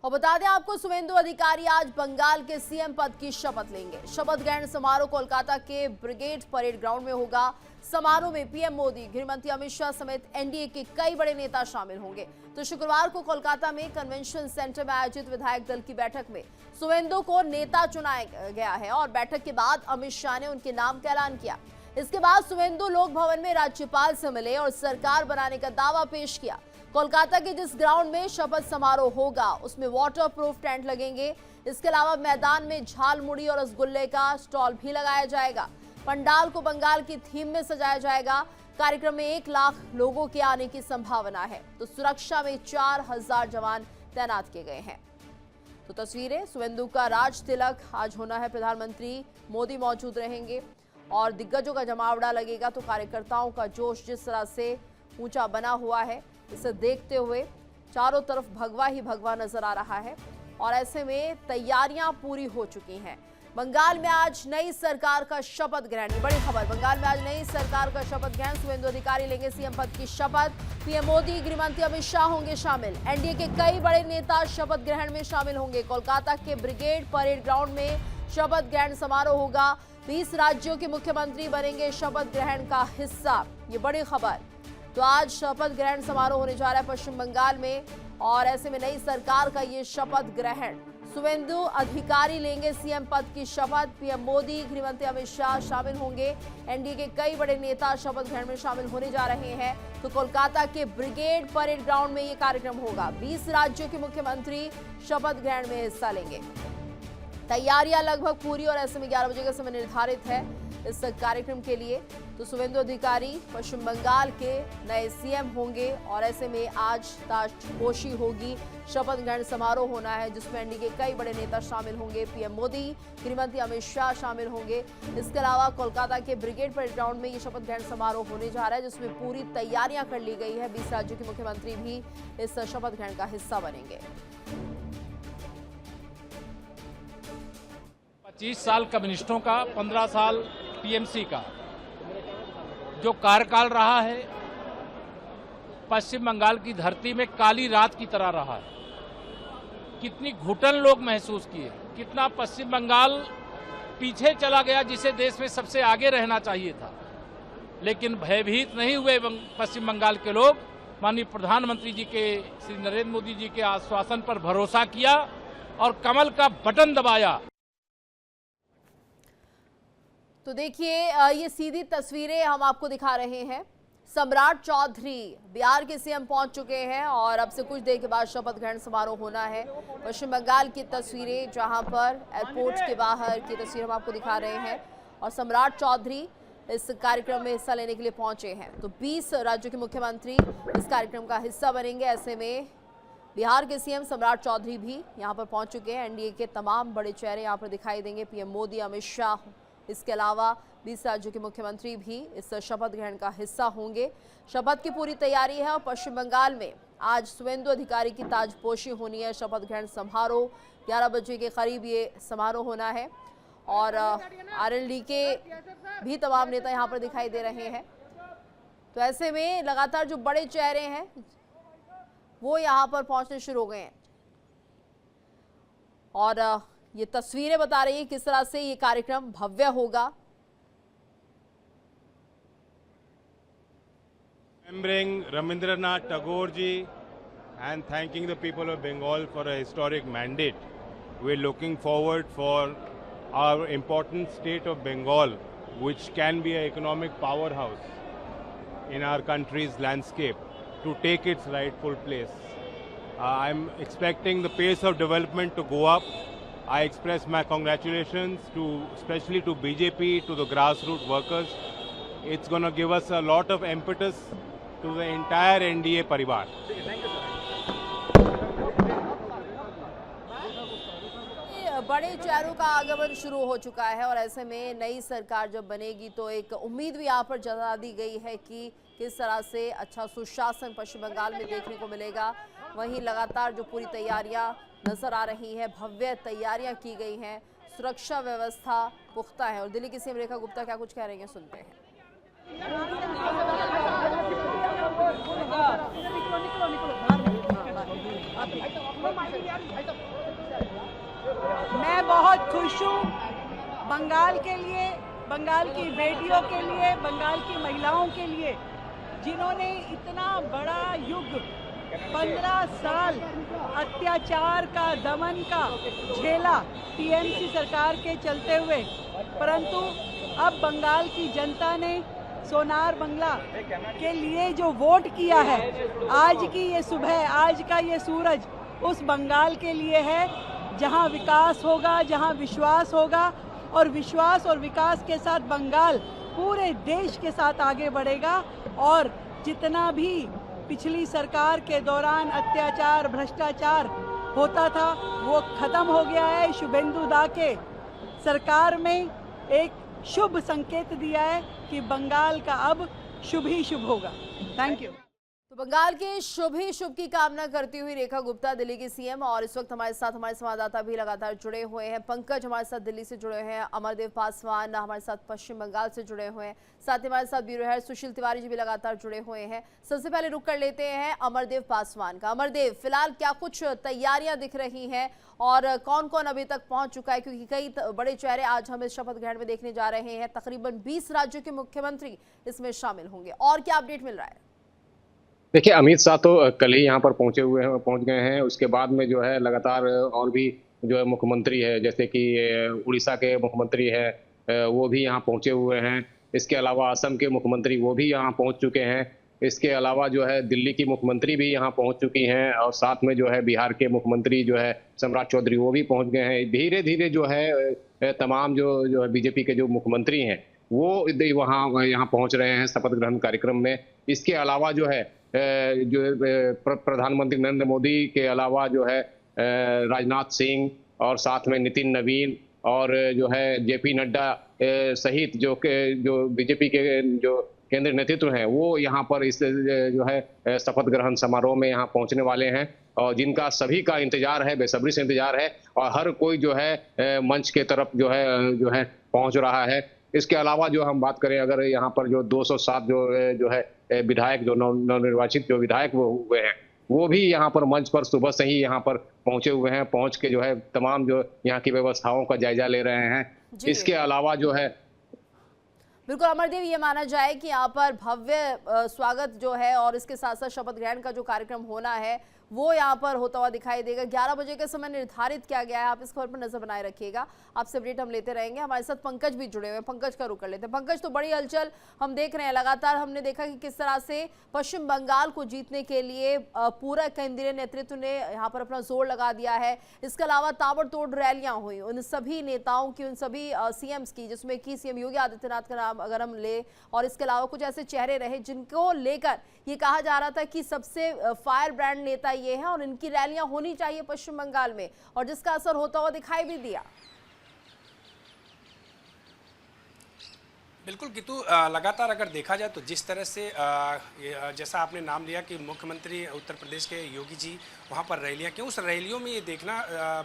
और बता दें आपको, शुभेंदु अधिकारी आज बंगाल के सीएम पद की शपथ लेंगे। शपथ ग्रहण समारोह कोलकाता के ब्रिगेड परेड ग्राउंड में होगा। समारोह में पीएम मोदी, गृहमंत्री अमित शाह समेत एनडीए के कई बड़े नेता शामिल होंगे। तो शुक्रवार को कोलकाता में कन्वेंशन सेंटर में आयोजित विधायक दल की बैठक में शुभेंदु को नेता चुनाया गया है और बैठक के बाद अमित शाह ने उनके नाम का ऐलान किया। इसके बाद शुभेंदु लोक भवन में राज्यपाल से मिले और सरकार बनाने का दावा पेश किया। कोलकाता के जिस ग्राउंड में शपथ समारोह होगा उसमें वाटर प्रूफ टेंट लगेंगे। इसके अलावा मैदान में झाल मुड़ी और रसगुल्ले का स्टॉल भी लगाया जाएगा। पंडाल को बंगाल की थीम में सजाया जाएगा। कार्यक्रम में 1 लाख लोगों के आने की संभावना है। तो सुरक्षा में 4000 जवान तैनात किए गए हैं। तो तस्वीरें, शुभेंदु का राज तिलक आज होना है। प्रधानमंत्री मोदी मौजूद रहेंगे और दिग्गजों का जमावड़ा लगेगा। तो कार्यकर्ताओं का जोश जिस तरह से ऊंचा बना हुआ है, इसे देखते हुए चारों तरफ भगवा ही भगवा नजर आ रहा है और ऐसे में तैयारियां पूरी हो चुकी हैं। बंगाल में आज नई सरकार का शपथ ग्रहण, बड़ी खबर। बंगाल में आज नई सरकार का शपथ ग्रहण, शुभेंदु अधिकारी लेंगे सीएम पद की शपथ। पीएम मोदी, गृहमंत्री अमित शाह होंगे शामिल। एनडीए के कई बड़े नेता शपथ ग्रहण में शामिल होंगे। कोलकाता के ब्रिगेड परेड ग्राउंड में शपथ ग्रहण समारोह होगा। 20 राज्यों के मुख्यमंत्री बनेंगे शपथ ग्रहण का हिस्सा, ये बड़ी खबर। तो आज शपथ ग्रहण समारोह होने जा रहा है पश्चिम बंगाल में और ऐसे में नई सरकार का ये शपथ ग्रहण। शुभेंदु अधिकारी लेंगे सीएम पद की शपथ। पीएम मोदी, गृहमंत्री अमित शाह शामिल होंगे। एनडीए के कई बड़े नेता शपथ ग्रहण में शामिल होने जा रहे हैं। तो कोलकाता के ब्रिगेड परेड ग्राउंड में ये कार्यक्रम होगा। 20 राज्यों के मुख्यमंत्री शपथ ग्रहण में हिस्सा लेंगे। तैयारियां लगभग पूरी और ऐसे में 11 बजे का समय निर्धारित है इस कार्यक्रम के लिए। तो शुभेंदु अधिकारी पश्चिम बंगाल के नए सीएम होंगे और ऐसे में आज ताजपोशी होगी। शपथ ग्रहण समारोह होना है जिसमें एनडीए के कई बड़े नेता शामिल होंगे। पीएम मोदी, गृहमंत्री अमित शाह शामिल होंगे। इसके अलावा कोलकाता के ब्रिगेड परेड ग्राउंड में ये शपथ ग्रहण समारोह होने जा रहा है जिसमें पूरी तैयारियां कर ली गई है। 20 राज्यों के मुख्यमंत्री भी इस शपथ ग्रहण का हिस्सा बनेंगे। 25 साल कम्युनिस्टों का, 15 साल टीएमसी का जो कार्यकाल रहा है, पश्चिम बंगाल की धरती में काली रात की तरह रहा है। कितनी घुटन लोग महसूस किए, कितना पश्चिम बंगाल पीछे चला गया जिसे देश में सबसे आगे रहना चाहिए था। लेकिन भयभीत नहीं हुए पश्चिम बंगाल के लोग। माननीय प्रधानमंत्री जी के, श्री नरेंद्र मोदी जी के आश्वासन पर भरोसा किया और कमल का बटन दबाया। तो देखिए, ये सीधी तस्वीरें हम आपको दिखा रहे हैं। सम्राट चौधरी बिहार के सीएम पहुंच चुके हैं और अब से कुछ देर के बाद शपथ ग्रहण समारोह होना है। पश्चिम बंगाल की तस्वीरें, जहां पर एयरपोर्ट के बाहर की तस्वीर हम आपको दिखा रहे हैं और सम्राट चौधरी इस कार्यक्रम में हिस्सा लेने के लिए पहुंचे हैं। तो 20 राज्यों के मुख्यमंत्री इस कार्यक्रम का हिस्सा बनेंगे। ऐसे में बिहार के सीएम सम्राट चौधरी भी यहाँ पर पहुंच चुके हैं। एनडीए के तमाम बड़े चेहरे यहाँ पर दिखाई देंगे। पीएम मोदी, अमित शाह, इसके अलावा 20 राज्यों के मुख्यमंत्री भी इस शपथ ग्रहण का हिस्सा होंगे। शपथ की पूरी तैयारी है और पश्चिम बंगाल में आज शुभेंदु अधिकारी की ताजपोशी होनी है। शपथ ग्रहण समारोह 11 बजे के करीब ये समारोह होना है और आरएलडी के भी तमाम नेता यहाँ पर दिखाई दे रहे हैं। तो ऐसे में लगातार जो बड़े चेहरे हैं वो यहाँ पर पहुंचने शुरू हो गए हैं और ये तस्वीरें बता रही है किस तरह से ये कार्यक्रम भव्य होगा। Remembering Rabindranath Tagore ji and thanking the people of Bengal for a historic mandate. We're looking forward for our important state of Bengal, which can be an economic powerhouse in our country's landscape, to take its rightful place. I'm expecting the pace of development to go up. I express my congratulations especially to BJP, to the grassroots workers. It's going to give us a lot of impetus to the entire NDA परिवार। बड़े चेहरों का आगमन शुरू हो चुका है और ऐसे में नई सरकार जब बनेगी तो एक उम्मीद भी यहाँ पर जता दी गई है कि किस तरह से अच्छा सुशासन पश्चिम बंगाल में देखने को मिलेगा। वहीं लगातार जो पूरी तैयारियां नजर आ रही हैं, भव्य तैयारियां की गई हैं, सुरक्षा व्यवस्था पुख्ता है। और दिल्ली की सीएम रेखा गुप्ता क्या कुछ कह रही हैं, सुनते हैं। खुश हूँ बंगाल के लिए, बंगाल की बेटियों के लिए, बंगाल की महिलाओं के लिए, जिन्होंने इतना बड़ा युग 15 साल अत्याचार का, दमन का झेला टीएमसी सरकार के चलते हुए, परंतु अब बंगाल की जनता ने सोनार बंगला के लिए जो वोट किया है, आज की ये सुबह, आज का ये सूरज उस बंगाल के लिए है जहां विकास होगा, जहां विश्वास होगा, और विश्वास और विकास के साथ बंगाल पूरे देश के साथ आगे बढ़ेगा। और जितना भी पिछली सरकार के दौरान अत्याचार, भ्रष्टाचार होता था, वो खत्म हो गया है। शुभेंदु दा के सरकार में एक शुभ संकेत दिया है कि बंगाल का अब शुभ ही शुभ होगा। Thank you. तो बंगाल के शुभ ही शुभ की कामना करती हुई रेखा गुप्ता दिल्ली की सीएम, और इस वक्त हमारे साथ हमारे संवाददाता भी लगातार जुड़े हुए हैं। पंकज हमारे साथ दिल्ली से जुड़े हैं, अमरदेव पासवान हमारे साथ पश्चिम बंगाल से जुड़े हुए हैं, साथ ही हमारे साथ ब्यूरो हेड सुशील तिवारी जी भी लगातार जुड़े हुए हैं। सबसे पहले रुक कर लेते हैं अमरदेव पासवान का। अमरदेव, फिलहाल क्या कुछ तैयारियां दिख रही हैं और कौन कौन अभी तक पहुंच चुका है, क्योंकि कई बड़े चेहरे आज हम इस शपथ ग्रहण में देखने जा रहे हैं। तकरीबन 20 राज्यों के मुख्यमंत्री इसमें शामिल होंगे, और क्या अपडेट मिल रहा है? देखिए, अमित शाह तो कल ही यहाँ पर पहुंच गए हैं। उसके बाद में जो है लगातार और भी जो है मुख्यमंत्री है, जैसे कि उड़ीसा के मुख्यमंत्री है वो भी यहाँ पहुंचे हुए हैं। इसके अलावा असम के मुख्यमंत्री वो भी यहाँ पहुंच चुके हैं। इसके अलावा जो है दिल्ली की मुख्यमंत्री भी यहाँ पहुंच चुकी हैं, और साथ में जो है बिहार के मुख्यमंत्री जो है सम्राट चौधरी वो भी पहुंच गए हैं। धीरे धीरे जो है तमाम जो है बीजेपी के जो मुख्यमंत्री हैं वो वहाँ यहाँ पहुंच रहे हैं शपथ ग्रहण कार्यक्रम में। इसके अलावा जो है जो प्रधानमंत्री नरेंद्र मोदी के अलावा जो है राजनाथ सिंह और साथ में नितिन नवीन और जो है जेपी नड्डा सहित जो बीजेपी के जो केंद्रीय नेतृत्व हैं वो यहाँ पर इस जो है शपथ ग्रहण समारोह में यहाँ पहुँचने वाले हैं, और जिनका सभी का इंतजार है, बेसब्री से इंतजार है, और हर कोई जो है मंच के तरफ जो है पहुँच रहा है। इसके अलावा जो हम बात करें, अगर यहाँ पर जो 207 जो है विधायक, जो नवनिर्वाचित जो विधायक वो हुए हैं, वो भी यहाँ पर मंच पर सुबह से ही यहाँ पर पहुंचे हुए हैं। पहुंच के जो है तमाम जो यहाँ की व्यवस्थाओं का जायजा ले रहे हैं। इसके अलावा जो है बिल्कुल अमरदेव, ये माना जाए कि यहाँ पर भव्य स्वागत जो है और इसके साथ साथ शपथ ग्रहण का जो कार्यक्रम होना है वो यहाँ पर होता हुआ दिखाई देगा। 11 बजे का समय निर्धारित किया गया है। आप इस खबर पर नजर बनाए रखिएगा, आपसे अपडेट हम लेते रहेंगे। हमारे साथ पंकज भी जुड़े हुए हैं, पंकज का रुख कर लेते हैं। पंकज, तो बड़ी हलचल हम देख रहे हैं लगातार। हमने देखा कि किस तरह से पश्चिम बंगाल को जीतने के लिए पूरा केंद्रीय नेतृत्व ने यहाँ पर अपना जोर लगा दिया है। इसके अलावा ताबड़तोड़ रैलियां हुई उन सभी नेताओं की, उन सभी सीएम्स की, जिसमें कि सीएम योगी आदित्यनाथ का नाम अगर हम ले, और इसके अलावा कुछ ऐसे चेहरे रहे जिनको लेकर ये कहा जा रहा था कि सबसे फायर ब्रांड नेता ये है और इनकी रैलियां होनी चाहिए पश्चिम बंगाल में, और जिसका असर होता हुआ दिखाई भी दिया। बिल्कुल गीतू, लगातार अगर देखा जाए तो जिस तरह से जैसा आपने नाम लिया कि मुख्यमंत्री उत्तर प्रदेश के योगी जी वहाँ पर रैलियाँ की, उस रैलियों में ये देखना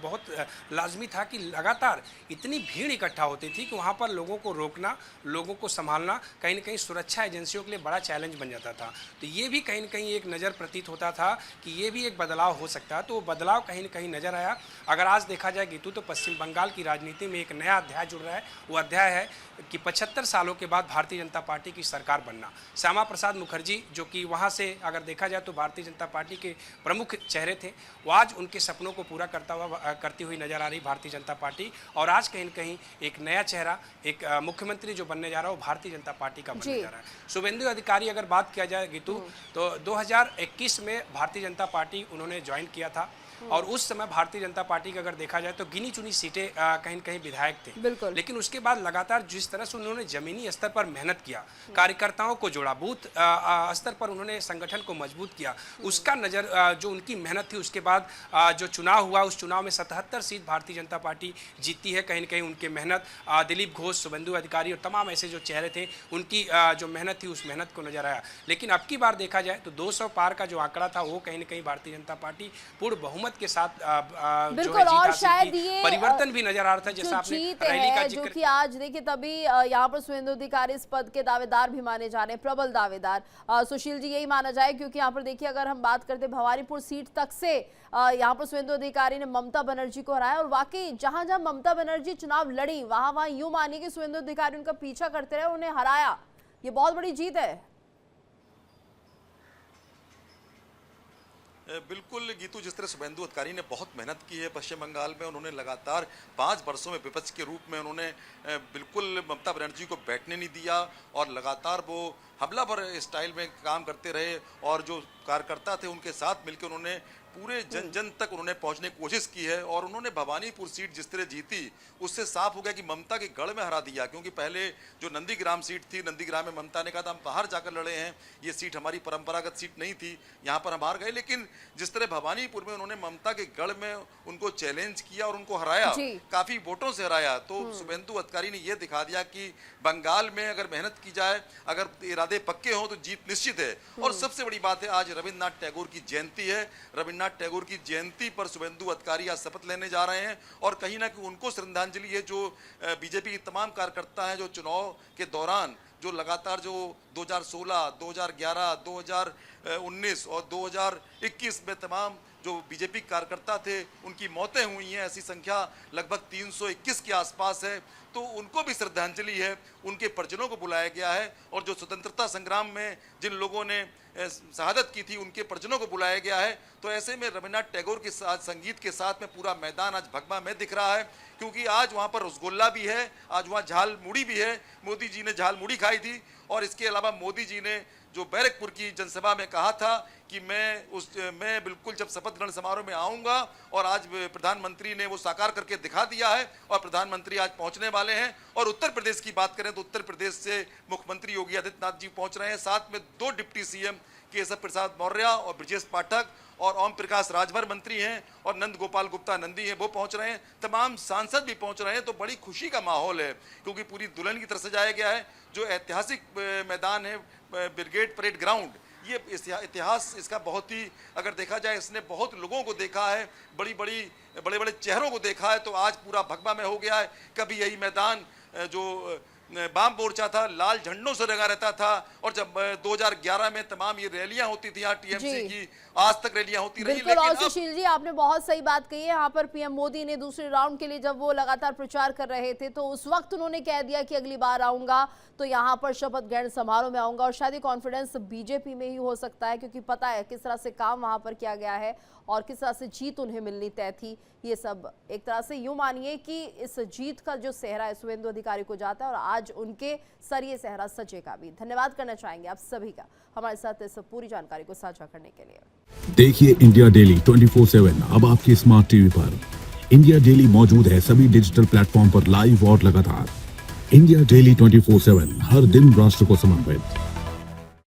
बहुत लाजमी था कि लगातार इतनी भीड़ इकट्ठा होती थी कि वहाँ पर लोगों को रोकना, लोगों को संभालना कहीं न कहीं सुरक्षा एजेंसियों के लिए बड़ा चैलेंज बन जाता था। तो ये भी कहीं न कहीं एक नज़र प्रतीत होता था कि ये भी एक बदलाव हो सकता है। तो वो बदलाव कहीं न कहीं नज़र आया। अगर आज देखा जाए गीतू, तो पश्चिम बंगाल की राजनीति में एक नया अध्याय जुड़ रहा है। वो अध्याय है कि 75 सालों के बाद भारतीय जनता पार्टी की सरकार बनना। श्यामा प्रसाद मुखर्जी, जो कि वहाँ से अगर देखा जाए तो भारतीय जनता पार्टी के प्रमुख चेहरे थे, वो आज उनके सपनों को पूरा करती हुई नजर आ रही भारतीय जनता पार्टी। और आज कहीं न कहीं एक नया चेहरा, एक मुख्यमंत्री जो बनने जा रहा है वो भारतीय जनता पार्टी का बनने जा रहा है। शुभेंदु अधिकारी अगर बात किया जाए गीतू, तो 2021 में भारतीय जनता पार्टी उन्होंने ज्वाइन किया था, और उस समय भारतीय जनता पार्टी का अगर देखा जाए तो गिनी चुनी सीटें कहीं न कहीं विधायक थे। लेकिन उसके बाद लगातार जिस तरह से उन्होंने जमीनी स्तर पर मेहनत किया, कार्यकर्ताओं को जोड़ा, बूथ स्तर पर उन्होंने संगठन को मजबूत किया, उसका नज़र जो उनकी मेहनत थी, उसके बाद जो चुनाव हुआ उस चुनाव में 77 सीट भारतीय जनता पार्टी जीती है। कहीं न कहीं उनकी मेहनत, दिलीप घोष, शुभेंदु अधिकारी और तमाम ऐसे जो चेहरे थे, उनकी जो मेहनत थी उस मेहनत को नजर आया। लेकिन अब की बार देखा जाए तो 200 पार का जो आंकड़ा था वो कहीं न कहीं भारतीय जनता पार्टी पूर्ण बहुमत बहुमत के साथ जो बिल्कुल, है जीत और हासिल शायद की। ये परिवर्तन भी नजर आ रहा था, जो जैसा आपने जीत रैली का है, जो जिक्र कि आज देखिए तभी यहाँ पर शुभेंदु अधिकारी इस पद के दावेदार भी माने जा रहे हैं, प्रबल दावेदार। सुशील जी, यही माना जाए, क्योंकि यहाँ पर देखिए अगर हम बात करते भवानीपुर सीट तक से यहाँ पर शुभेंदु अधिकारी ने ममता बनर्जी को हराया, और वाकई जहां जहां ममता बनर्जी चुनाव लड़ी वहां यूं मानिए कि शुभेंदु अधिकारी उनका पीछा करते रहे, उन्हें हराया। ये बहुत बड़ी जीत है। बिल्कुल गीतू, जिस तरह शुभेंदु अधिकारी ने बहुत मेहनत की है पश्चिम बंगाल में, उन्होंने लगातार 5 वर्षों में विपक्ष के रूप में उन्होंने बिल्कुल ममता बनर्जी को बैठने नहीं दिया और लगातार वो हमलावर स्टाइल में काम करते रहे, और जो कार्यकर्ता थे उनके साथ मिलकर उन्होंने पूरे जन जन तक उन्होंने पहुंचने की कोशिश की है। और उन्होंने भवानीपुर सीट जिस तरह जीती, उससे साफ हो गया कि ममता के गढ़ में हरा दिया, क्योंकि पहले जो नंदीग्राम सीट थी, नंदीग्राम में ममता ने कहा था हम बाहर जाकर लड़े हैं, ये सीट हमारी परंपरागत सीट नहीं थी, यहाँ पर हम हार गए। लेकिन जिस तरह भवानीपुर में उन्होंने ममता के गढ़ में उनको चैलेंज किया और उनको हराया, काफी वोटों से हराया, तो शुभेंदु अधिकारी ने यह दिखा दिया कि बंगाल में अगर मेहनत की जाए, अगर इरादे पक्के हों तो जीत निश्चित है। और सबसे बड़ी बात है, आज रविन्द्रनाथ टैगोर की जयंती है। रविन्द्रनाथ टैगोर की जयंती पर शुभेंदु अधिकारी आज शपथ लेने जा रहे हैं, और कहीं ना कहीं उनको श्रद्धांजलि है जो बीजेपी के तमाम कार्यकर्ता हैं, जो चुनाव के दौरान जो लगातार जो 2016, 2011, 2019 और 2021 में तमाम जो बीजेपी कार्यकर्ता थे उनकी मौतें हुई हैं, ऐसी संख्या लगभग 321 के आसपास है, तो उनको भी श्रद्धांजलि है। उनके परिजनों को बुलाया गया है, और जो स्वतंत्रता संग्राम में जिन लोगों ने शहादत की थी उनके परिजनों को बुलाया गया है। तो ऐसे में रविन्द्रनाथ टैगोर के साथ संगीत के साथ में पूरा मैदान आज भगवा में दिख रहा है, क्योंकि आज वहाँ पर रसगुल्ला भी है, आज वहाँ झाल मुड़ी भी है, मोदी जी ने झाल मुड़ी खाई थी। और इसके अलावा मोदी जी ने जो बैरकपुर की जनसभा में कहा था कि मैं बिल्कुल जब शपथ ग्रहण समारोह में आऊंगा, और आज प्रधानमंत्री ने वो साकार करके दिखा दिया है, और प्रधानमंत्री आज पहुंचने वाले हैं। और उत्तर प्रदेश की बात करें तो उत्तर प्रदेश से मुख्यमंत्री योगी आदित्यनाथ जी पहुंच रहे हैं, साथ में 2 डिप्टी सीएम केशव प्रसाद मौर्य और ब्रजेश पाठक, और ओम प्रकाश राजभर मंत्री हैं, और नंद गोपाल गुप्ता नंदी हैं, वो पहुंच रहे हैं, तमाम सांसद भी पहुंच रहे हैं। तो बड़ी खुशी का माहौल है, क्योंकि पूरी दुल्हन की तरह सजाया गया है। जो ऐतिहासिक मैदान है ब्रिगेड परेड ग्राउंड, ये इतिहास इसका बहुत ही, अगर देखा जाए, इसने बहुत लोगों को देखा है, बड़े बड़े चेहरों को देखा है, तो आज पूरा भगवा में हो गया है। कभी यही मैदान जो वाम मोर्चा था, लाल झंडों से रंगा रहता था, और जब 2011 में तमाम ये रैलियां होती थी यहाँ टीएमसी की, आज तक रैलियां होती रही। बिल्कुल, और सुशील जी आपने बहुत सही बात कही है। यहाँ पर पीएम मोदी ने दूसरे राउंड के लिए जब वो लगातार प्रचार कर रहे थे, तो उस वक्त उन्होंने कह दिया कि अगली बार आऊंगा तो यहाँ पर शपथ ग्रहण समारोह में आऊंगा, और शायद ये कॉन्फिडेंस बीजेपी में ही हो सकता है, क्योंकि पता है किस तरह से काम वहां पर किया गया है और किस तरह से जीत उन्हें मिलनी तय थी। ये सब एक तरह से यूं मानिए कि इस जीत का जो सेहरा है शुभेंदु अधिकारी को जाता है, और आज उनके सर ये सेहरा सजेगा भी। धन्यवाद करना चाहेंगे आप सभी का हमारे साथ इस पूरी जानकारी को साझा करने के लिए। देखिए इंडिया डेली 24/7 अब आपके स्मार्ट टीवी पर। इंडिया डेली मौजूद है सभी डिजिटल प्लेटफॉर्म पर लाइव और लगातार। इंडिया डेली 24/7 हर दिन राष्ट्र को समर्पित।